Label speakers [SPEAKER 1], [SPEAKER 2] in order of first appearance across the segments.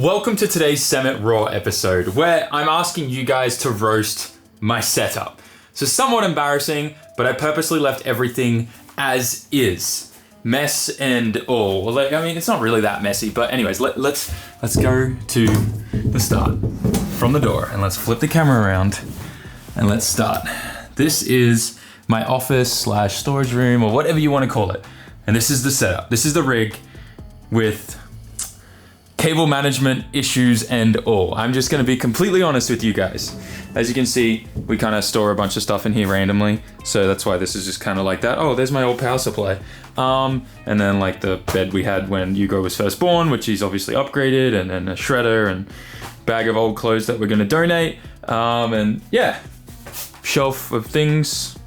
[SPEAKER 1] Welcome to today's SAMMIT Raw episode, where I'm asking you guys to roast my setup. So somewhat embarrassing, but I purposely left everything as is. Mess and all. Well, I mean, it's not really that messy, but anyways, let's go to the start from the door, and let's flip the camera around, and let's start. This is my office / storage room, or whatever you want to call it. And this is the setup. This is the rig with cable management issues and all. I'm just gonna be completely honest with you guys. As you can see, we kind of store a bunch of stuff in here randomly. So that's why this is just kind of like that. Oh, there's my old power supply. And then like the bed we had when Hugo was first born, which he's obviously upgraded, and then a shredder and bag of old clothes that we're gonna donate. And yeah, shelf of things,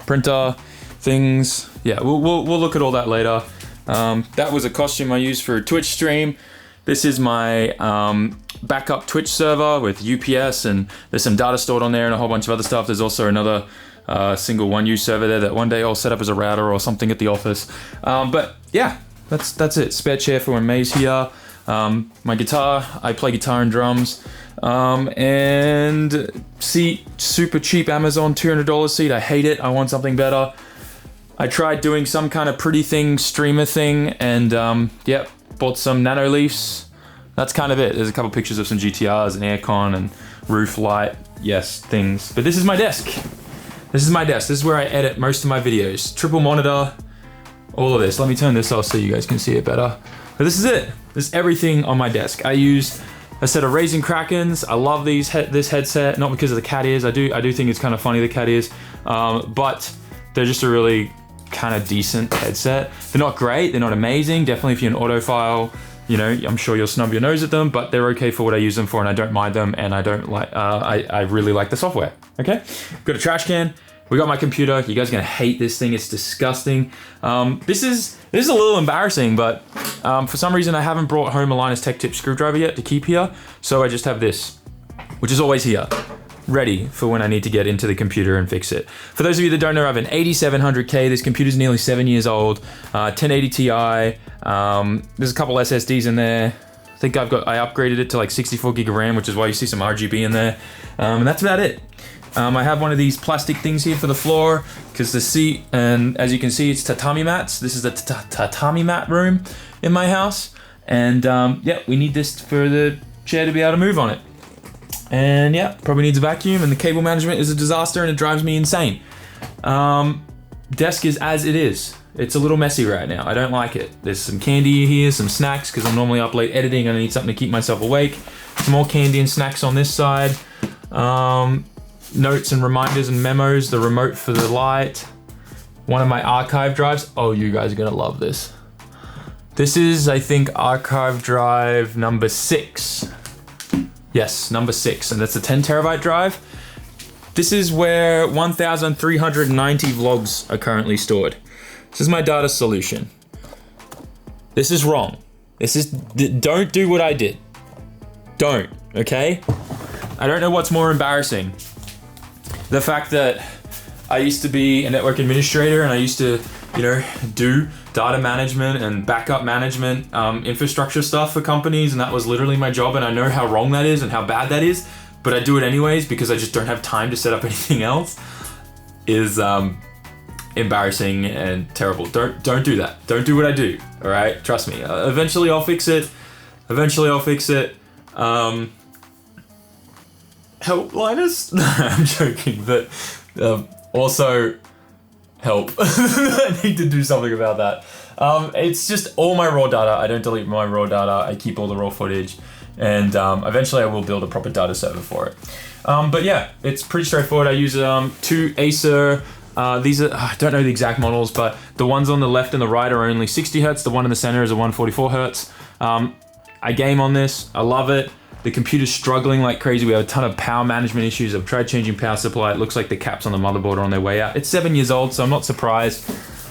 [SPEAKER 1] printer, things. Yeah, we'll look at all that later. That was a costume I used for a Twitch stream. This is my backup Twitch server with UPS, and there's some data stored on there and a whole bunch of other stuff. There's also another single one-use server there that one day I'll set up as a router or something at the office. But yeah, that's it. Spare chair for when May's here. My guitar, I play guitar and drums. And seat, super cheap Amazon, $200 seat. I hate it. I want something better. I tried doing some kind of pretty thing, streamer thing, and yep. Bought some nano leafs. That's kind of it. There's a couple pictures of some GTRs and aircon and roof light, yes, things. But this is my desk. This is my desk. This is where I edit most of my videos. Triple monitor, all of this. Let me turn this off so you guys can see it better. But this is it. This is everything on my desk. I use a set of Raising Krakens. I love this headset, not because of the cat ears. I do think it's kind of funny, the cat ears, but they're just a really kind of decent headset. They're not great, they're not amazing. Definitely if you're an audiophile, you know, I'm sure you'll snub your nose at them, but they're okay for what I use them for, and I don't mind them, and I don't like, I really like the software, okay? Got a trash can, we got my computer. You guys are gonna hate this thing, it's disgusting. This is a little embarrassing, but for some reason I haven't brought home a Linus Tech Tip screwdriver yet to keep here, so I just have this, which is always here, ready for when I need to get into the computer and fix it. For those of you that don't know, I have an 8700K. This computer's nearly 7 years old. 1080 Ti. There's a couple SSDs in there. I think I upgraded it to like 64 gig of RAM, which is why you see some RGB in there. And that's about it. I have one of these plastic things here for the floor because the seat, and as you can see, it's tatami mats. This is the tatami mat room in my house. And yeah, we need this for the chair to be able to move on it. And yeah, probably needs a vacuum, and the cable management is a disaster and it drives me insane. Desk is as it is. It's a little messy right now. I don't like it. There's some candy here, some snacks, because I'm normally up late editing and I need something to keep myself awake. Some more candy and snacks on this side. Notes and reminders and memos, the remote for the light. One of my archive drives. Oh, you guys are gonna love this. This is, I think, archive drive number 6. Yes, number 6, and that's a 10 terabyte drive. This is where 1,390 vlogs are currently stored. This is my data solution. This is wrong. Don't do what I did. Don't, okay? I don't know what's more embarrassing. The fact that I used to be a network administrator and I used to, you know, do data management and backup management, infrastructure stuff for companies, and that was literally my job, and I know how wrong that is and how bad that is, but I do it anyways because I just don't have time to set up anything else, is embarrassing and terrible. Don't do that. Don't do what I do, all right? Trust me. Eventually I'll fix it. Help, Linus? No, I'm joking, but also help. I need to do something about that. It's just all my raw data. I don't delete my raw data. I keep all the raw footage, and eventually I will build a proper data server for it. But yeah, it's pretty straightforward. I use 2 Acer. These are, I don't know the exact models, but the ones on the left and the right are only 60 hertz. The one in the center is a 144 hertz. I game on this. I love it. The computer's struggling like crazy. We have a ton of power management issues. I've tried changing power supply. It looks like the caps on the motherboard are on their way out. It's 7 years old, so I'm not surprised.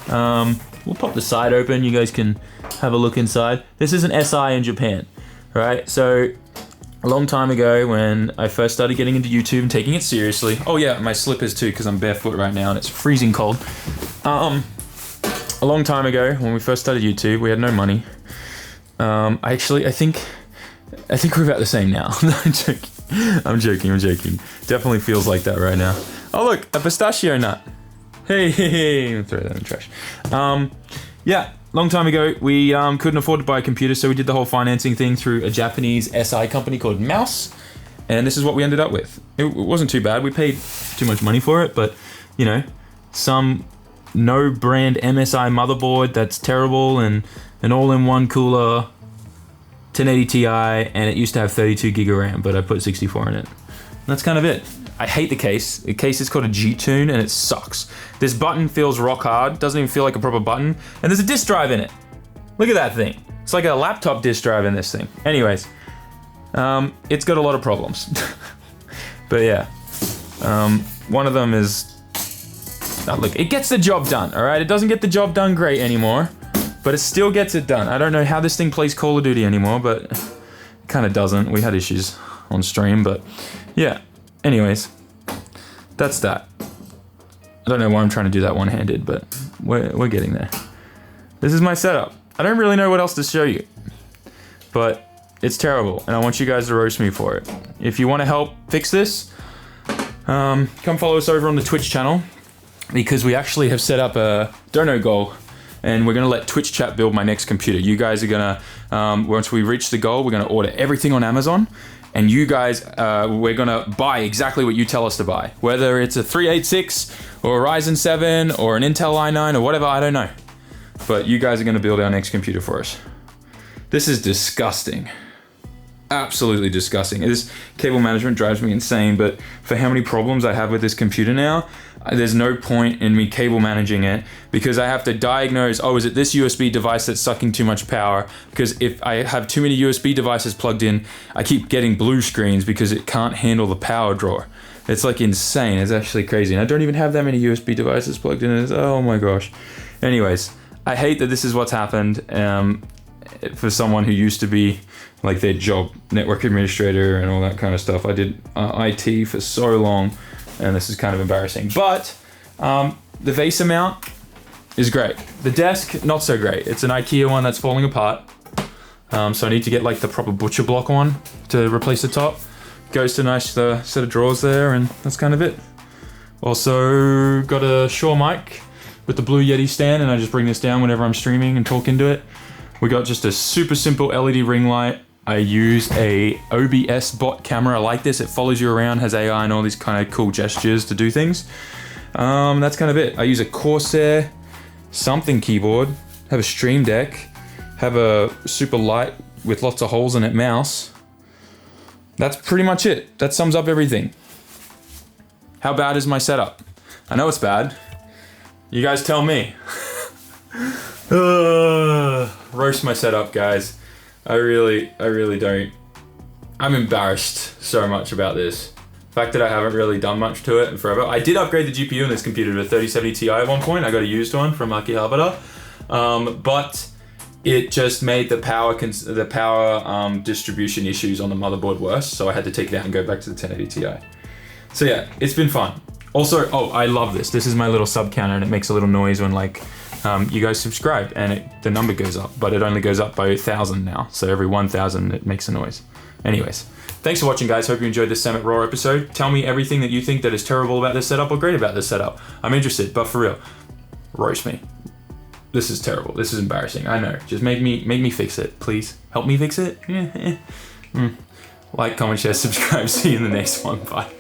[SPEAKER 1] We'll pop the side open. You guys can have a look inside. This is an SI in Japan, right? So a long time ago when I first started getting into YouTube and taking it seriously. Oh yeah, my slippers too, because I'm barefoot right now and it's freezing cold. A long time ago when we first started YouTube, we had no money. I think I think we're about the same now. No, I'm joking. Definitely feels like that right now. Oh look, a pistachio nut. Hey, throw that in the trash. Yeah, long time ago, we couldn't afford to buy a computer, so we did the whole financing thing through a Japanese SI company called Mouse, and this is what we ended up with. It wasn't too bad. We paid too much money for it, but, you know, some no brand MSI motherboard that's terrible, and an all-in-one cooler, 1080 Ti, and it used to have 32 gig of RAM, but I put 64 in it. And that's kind of it. I hate the case. The case is called a G-Tune, and it sucks. This button feels rock hard, doesn't even feel like a proper button, and there's a disk drive in it. Look at that thing. It's like a laptop disk drive in this thing. Anyways, it's got a lot of problems. But yeah, one of them is, look, it gets the job done, all right? It doesn't get the job done great anymore, but it still gets it done. I don't know how this thing plays Call of Duty anymore, but it kind of doesn't. We had issues on stream, but yeah. Anyways, that's that. I don't know why I'm trying to do that one-handed, but we're getting there. This is my setup. I don't really know what else to show you, but it's terrible, and I want you guys to roast me for it. If you want to help fix this, come follow us over on the Twitch channel, because we actually have set up a dono goal, and we're going to let Twitch chat build my next computer. You guys are going to, once we reach the goal, we're going to order everything on Amazon. And you guys, we're gonna buy exactly what you tell us to buy. Whether it's a 386 or a Ryzen 7 or an Intel i9 or whatever, I don't know. But you guys are gonna build our next computer for us. This is disgusting. Absolutely disgusting. This cable management drives me insane, but for how many problems I have with this computer now, there's no point in me cable managing it, because I have to diagnose, oh, is it this USB device that's sucking too much power? Because if I have too many USB devices plugged in, I keep getting blue screens because it can't handle the power draw. It's like insane. It's actually crazy. And I don't even have that many USB devices plugged in. Oh my gosh. Anyways, I hate that this is what's happened. For someone who used to be like their job, network administrator and all that kind of stuff. I did IT for so long, and this is kind of embarrassing. But the VESA mount is great. The desk, not so great. It's an IKEA one that's falling apart. So I need to get like the proper butcher block one to replace the top. Goes to a nice set of drawers there, and that's kind of it. Also got a Shure mic with the Blue Yeti stand, and I just bring this down whenever I'm streaming and talk into it. We got just a super simple LED ring light. I use a OBS bot camera like this. It follows you around, has AI and all these kind of cool gestures to do things. That's kind of it. I use a Corsair something keyboard, have a Stream Deck, have a super light with lots of holes in it mouse. That's pretty much it. That sums up everything. How bad is my setup? I know it's bad. You guys tell me. Roast my setup, guys. I really don't. I'm embarrassed so much about this. The fact that I haven't really done much to it in forever. I did upgrade the GPU in this computer to a 3070 Ti at one point. I got a used one from Akihabara. But it just made the power distribution issues on the motherboard worse. So I had to take it out and go back to the 1080 Ti. So yeah, it's been fun. Also, oh, I love this. This is my little sub counter, and it makes a little noise when like you guys subscribe, and the number goes up, but it only goes up by 1,000 now. So every 1,000 it makes a noise. Anyways, thanks for watching, guys. Hope you enjoyed this SAMMIT Raw episode. Tell me everything that you think that is terrible about this setup or great about this setup. I'm interested, but for real, roast me. This is terrible. This is embarrassing. I know. Just make me fix it, please. Help me fix it. Like, comment, share, subscribe. See you in the next one. Bye.